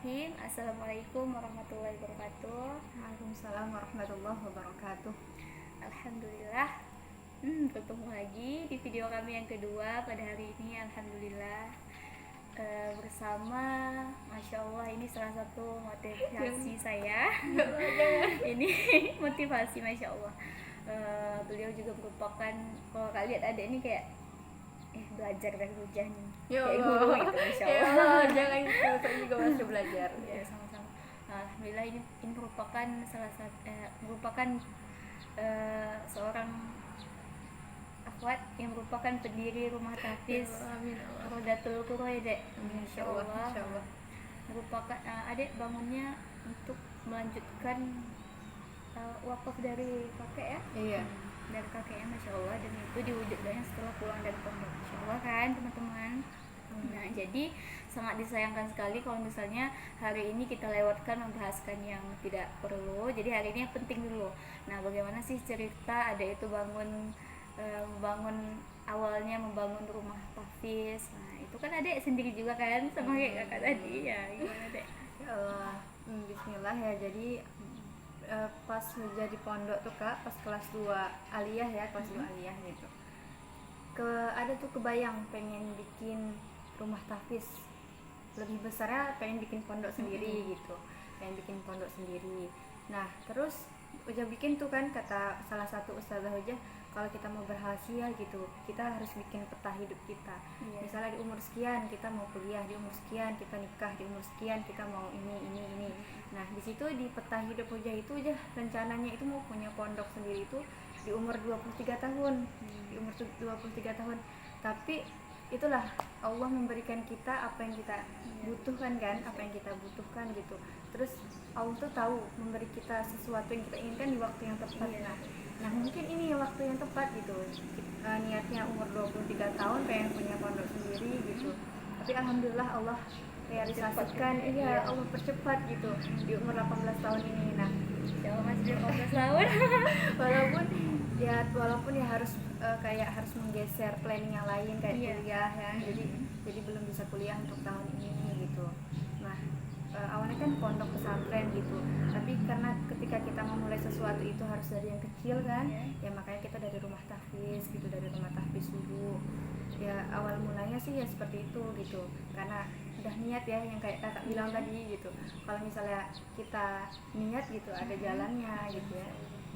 Bismillahirrahmanirrahim. Assalamualaikum warahmatullahi wabarakatuh. Waalaikumsalam warahmatullahi wabarakatuh. Alhamdulillah, bertemu lagi di video kami yang kedua pada hari ini. Alhamdulillah, bersama, masya Allah, ini salah satu motivasi saya. Ini motivasi, masya Allah. Beliau juga merupakan, kalau kalian lihat ada ini kayak belajar dari hujan Ya kayak Allah, guru gitu, masya ya Allah. Allah, jangan gitu, saya juga masih belajar. Ya, sama-sama. Nah, alhamdulillah ini merupakan salah satu merupakan seorang akhwat yang merupakan pendiri rumah tahfiz Amin Allah. Rodatul Qura ya Dek. Insya Allah, insya Allah. Merupakan adek bangunnya untuk melanjutkan wakaf dari kakek ya. Iya. Dari kakeknya, masya Allah, dan itu diwujudkannya setelah pulang dari pondok, masya Allah kan teman-teman. Nah, jadi sangat disayangkan sekali kalau misalnya hari ini kita lewatkan membahaskan yang tidak perlu. Jadi hari ini yang penting dulu. Nah, bagaimana sih cerita ada itu membangun awalnya membangun rumah tahfiz. Nah, itu kan adek sendiri juga kan sama kayak kakak tadi ya. Gimana Dek? Ya Allah, Bismillah ya. Jadi pas jadi pondok tuh Kak, pas kelas 2 aliyah ya, kelas 2 aliyah gitu. Ada tuh kebayang pengen bikin rumah tahfiz. Lebih besarnya pengen bikin pondok sendiri gitu. Pengen bikin pondok sendiri. Nah, terus udah bikin tuh kan, kata salah satu ustazah Hujah, kalau kita mau berhasil gitu, kita harus bikin peta hidup kita. Iya. Misalnya di umur sekian kita mau kuliah, di umur sekian kita nikah, di umur sekian kita mau ini. Nah, di situ di peta hidup Hujah itu aja rencananya itu mau punya pondok sendiri itu di umur 23 tahun. Di umur 23 tahun. Tapi itulah Allah memberikan kita apa yang kita butuhkan kan, apa yang kita butuhkan gitu. Terus Allah tuh tahu memberi kita sesuatu yang kita inginkan di waktu yang tepat. Nah mungkin ini waktu yang tepat gitu. Niatnya umur 23 tahun pengen punya pondok sendiri gitu. Tapi alhamdulillah Allah realisasikan, iya Allah percepat gitu di umur 18 tahun ini. Nah, Jauh masih 15 tahun. walaupun ya harus kayak harus menggeser planning yang lain kayak kuliah ya, jadi belum bisa kuliah untuk tahun ini gitu. Nah, awalnya kan pondok pesantren gitu, tapi karena ketika kita memulai sesuatu itu harus dari yang kecil kan, ya makanya kita dari rumah tahfiz gitu, dari rumah tahfiz dulu. Ya awal mulanya sih ya seperti itu gitu, karena udah niat ya, yang kayak kakak bilang tadi gitu. Kalau misalnya kita niat gitu, ada jalannya gitu ya,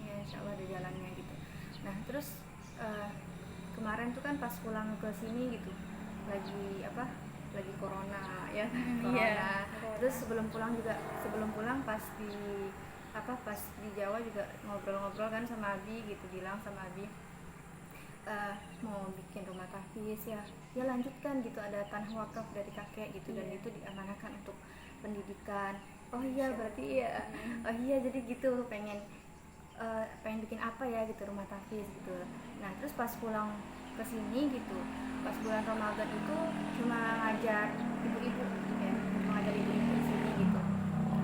ya insya Allah ada jalannya gitu. Nah terus kemarin tuh kan pas pulang ke sini gitu, lagi corona ya, corona. Terus sebelum pulang pas di Jawa juga ngobrol-ngobrol kan sama Abi gitu, bilang sama Abi mau bikin rumah tahfiz ya lanjutkan gitu, ada tanah wakaf dari kakek gitu, dan itu diamanahkan untuk pendidikan. Oh iya berarti iya, oh iya jadi gitu, pengen bikin apa ya gitu, rumah tahfiz gitu. Nah terus pas pulang ke sini gitu, pas bulan Ramadan itu cuma ngajar ibu-ibu ya, mengajar ibu-ibu di sini gitu.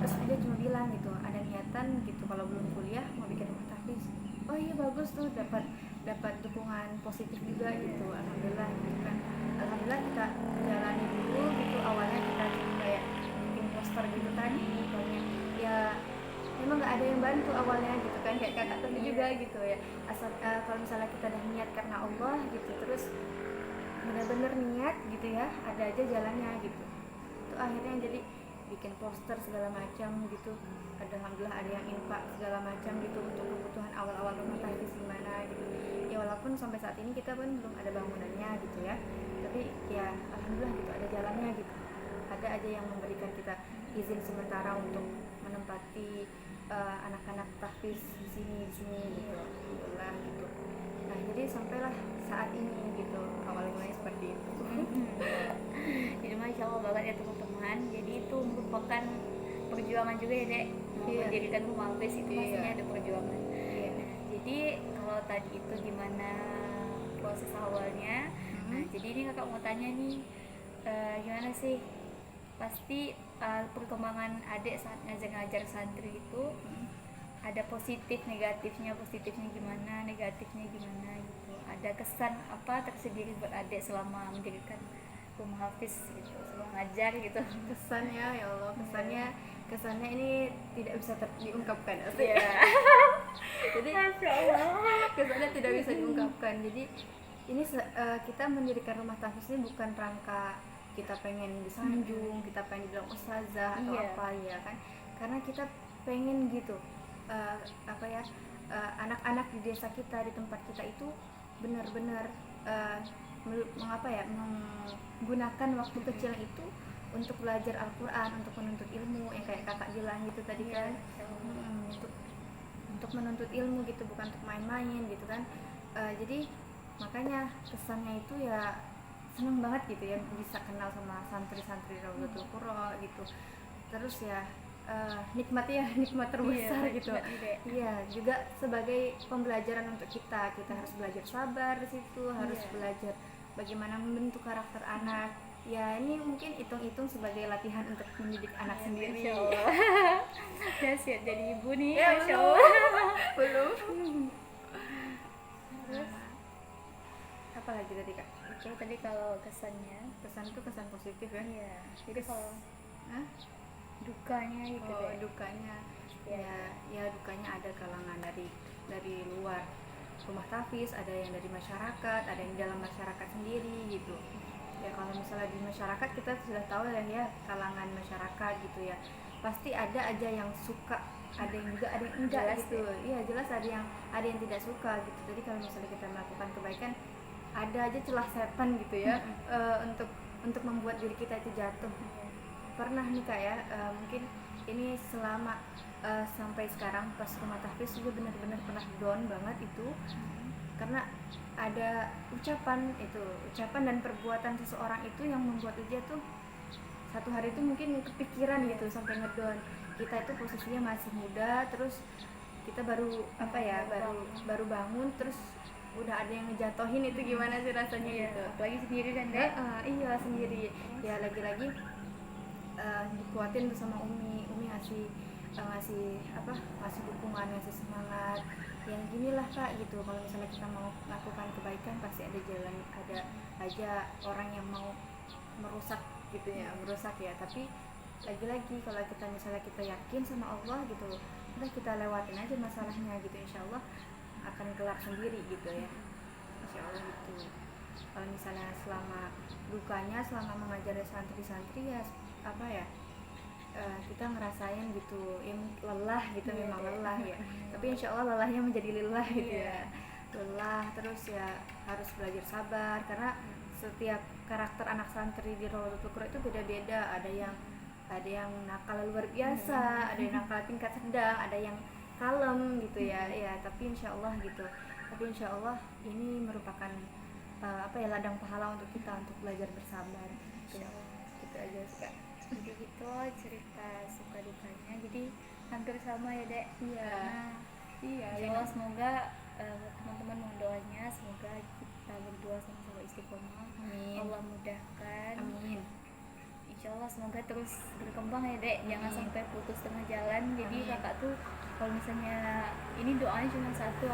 Terus dia cuma bilang gitu, ada niatan gitu kalau belum kuliah mau bikin rumah tahfiz. Oh iya bagus tuh, dapat dukungan positif juga gitu, alhamdulillah gitu kan. Alhamdulillah kita jalani dulu gitu. Awalnya kita kayak bikin poster gitu tadi, banyak ya, memang nggak ada yang bantu awalnya gitu kan, kayak kakak tadi juga gitu ya. Asal kalau misalnya kita udah niat karena Allah gitu, terus benar-benar niat gitu ya, ada aja jalannya gitu. Itu akhirnya jadi bikin poster segala macam gitu. Alhamdulillah ada yang infak segala macam gitu untuk kebutuhan awal-awal rumah tahfiz gimana gitu. Ya walaupun sampai saat ini kita pun belum ada bangunannya gitu ya, tapi ya alhamdulillah gitu ada jalannya gitu. Ada aja yang memberikan kita izin sementara untuk menempati anak-anak tahfiz di sini gitu, alhamdulillah gitu. Nah jadi sampailah saat ini gitu, awal mulai seperti itu. Jadi masya Allah banget ya teman-teman. Jadi itu merupakan perjuangan juga ya Dek, mendirikan rumah tahfiz itu pastinya ada perjuangan. Nah, jadi kalau tadi itu gimana proses awalnya, nah jadi ini kakak mau tanya nih, gimana sih pasti perkembangan adik saat ngajar santri itu ada positifnya gimana, negatifnya gimana gitu. Ada kesan apa tersendiri buat adik selama mendirikan selaku muhafiz gitu, selalu ngajar gitu. Kesannya ya Allah, kesannya ini tidak bisa diungkapkan asli. Iya. Jadi Masya Allah. kesannya tidak bisa diungkapkan. Jadi ini kita mendirikan rumah tahfiz ini bukan rangka kita pengen disanjung, kita pengen dibilang ustazah atau Iya. apa ya kan, karena kita pengen gitu apa ya, anak-anak di desa kita, di tempat kita itu benar-benar mengapa ya, menggunakan waktu kecil itu untuk belajar Al-Quran, untuk menuntut ilmu yang kayak kakak bilang gitu tadi kan. Untuk menuntut ilmu gitu, bukan untuk main-main gitu kan. Jadi makanya kesannya itu ya seneng banget gitu ya, bisa kenal sama santri-santri Raudhatul Qura gitu. Terus ya nikmat terbesar gitu. Iya, juga sebagai pembelajaran untuk kita harus belajar sabar di situ, harus belajar bagaimana membentuk karakter anak. Ya ini mungkin hitung-hitung sebagai latihan untuk mendidik anak sendiri. Masya Allah. Udah siap jadi ibu nih. Ya, Masya Allah. belum. Terus Apa lagi tadi kak? itu tadi kalau kesannya. Kesan itu kesan positif ya. Iya. Jadi kalau Hah? dukanya gitu Oh, deh. dukanya Iya. ya dukanya ada kalangan dari luar rumah tahfiz, ada yang dari masyarakat, ada yang dalam masyarakat sendiri gitu. Ya kalau misalnya di masyarakat kita sudah tahu lah ya, kalangan masyarakat gitu ya, pasti ada aja yang suka, ada yang juga ada yang enggak Jelas gitu. Iya jelas ada yang tidak suka gitu. Jadi kalau misalnya kita melakukan kebaikan, ada aja celah setan gitu ya, untuk membuat diri kita itu jatuh. Pernah nih kak ya, mungkin ini selama sampai sekarang pas rumah tahfiz juga benar-benar pernah down banget itu, karena ada ucapan dan perbuatan seseorang itu yang membuat dia tuh satu hari itu mungkin kepikiran gitu sampai ngedown. Kita itu posisinya masih muda, terus kita baru baru bangun, terus udah ada yang ngejatohin, itu gimana sih rasanya gitu. Apalagi sendiri kan deh. Iya sendiri ya, lagi-lagi dikuatin tuh sama Umi ngasih dukungan, ngasih semangat yang ginilah kak gitu. Kalau misalnya kita mau melakukan kebaikan pasti ada aja orang yang mau merusak gitu ya, tapi lagi-lagi kalau kita misalnya kita yakin sama Allah gitu, udah kita lewatin aja masalahnya gitu, insya Allah akan kelar sendiri gitu ya, insya Allah gitu. Kalau misalnya selama dukanya, selama mengajari santri-santri ya kita ngerasain gitu ya, lelah gitu, memang lelah ya, tapi insya Allah lelahnya menjadi lelah gitu ya, lelah. Terus ya harus belajar sabar, karena setiap karakter anak santri di Raudhatul Qura itu beda-beda. Ada yang nakal luar biasa, ada yang nakal tingkat sedang, ada yang kalem gitu ya. Tapi insya Allah ini merupakan ladang pahala untuk kita untuk belajar bersabar gitu aja sih kak. Jadi gitu cerita suka dukanya, jadi hampir sama ya dek. Iya Insya Allah semoga teman-teman mohon doanya, semoga kita berdua sama-sama istiqomah. Amin. Allah mudahkan. Amin. Insya Allah semoga terus berkembang ya dek, jangan sampai putus tengah jalan. Jadi Amin. kakak tuh kalau misalnya ini doanya cuma satu,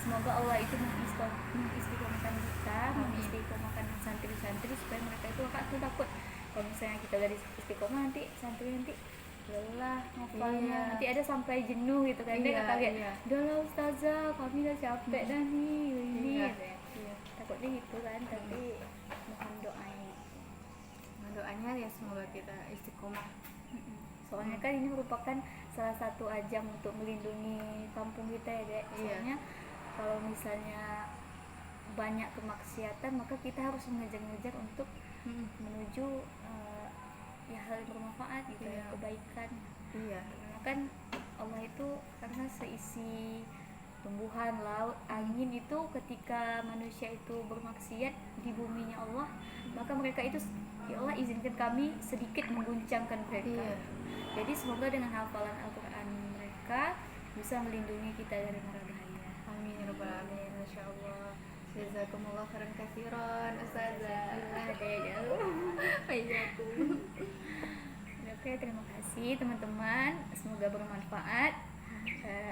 semoga Allah itu mengistiqomahkan kita, mengistiqomahkan santri-santri supaya mereka itu, kakak tuh takut kalau misalnya kita dari istiqomah nanti santri lelah ngafalnya, nanti ada sampai jenuh gitu kan. Dia kakak udahlah ustazah kami udah capek dah nih ini gitu ya. Takutnya gitu kan, tapi mohon doanya ya semoga kita istiqomah. Soalnya kan ini merupakan salah satu ajang untuk melindungi kampung kita ya dek. Soalnya kalau misalnya banyak kemaksiatan, maka kita harus mengejar-ngejar untuk menuju hal yang bermanfaat gitu ya, kebaikan. Karena kan Allah itu karena seisi tumbuhan, laut, angin itu ketika manusia itu bermaksiat di buminya Allah, maka mereka itu ya Allah izinkan kami sedikit mengguncangkan mereka. Jadi semoga dengan hafalan Al-Quran mereka bisa melindungi kita dari mara bahaya. Amin ya rabbal alamin. Masya Allah. Jazakumullah khairan katsiran ustazah. Oke, terima kasih teman-teman, semoga bermanfaat.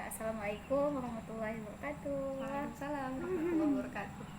Assalamualaikum warahmatullahi wabarakatuh. Waalaikumsalam warahmatullahi wabarakatuh.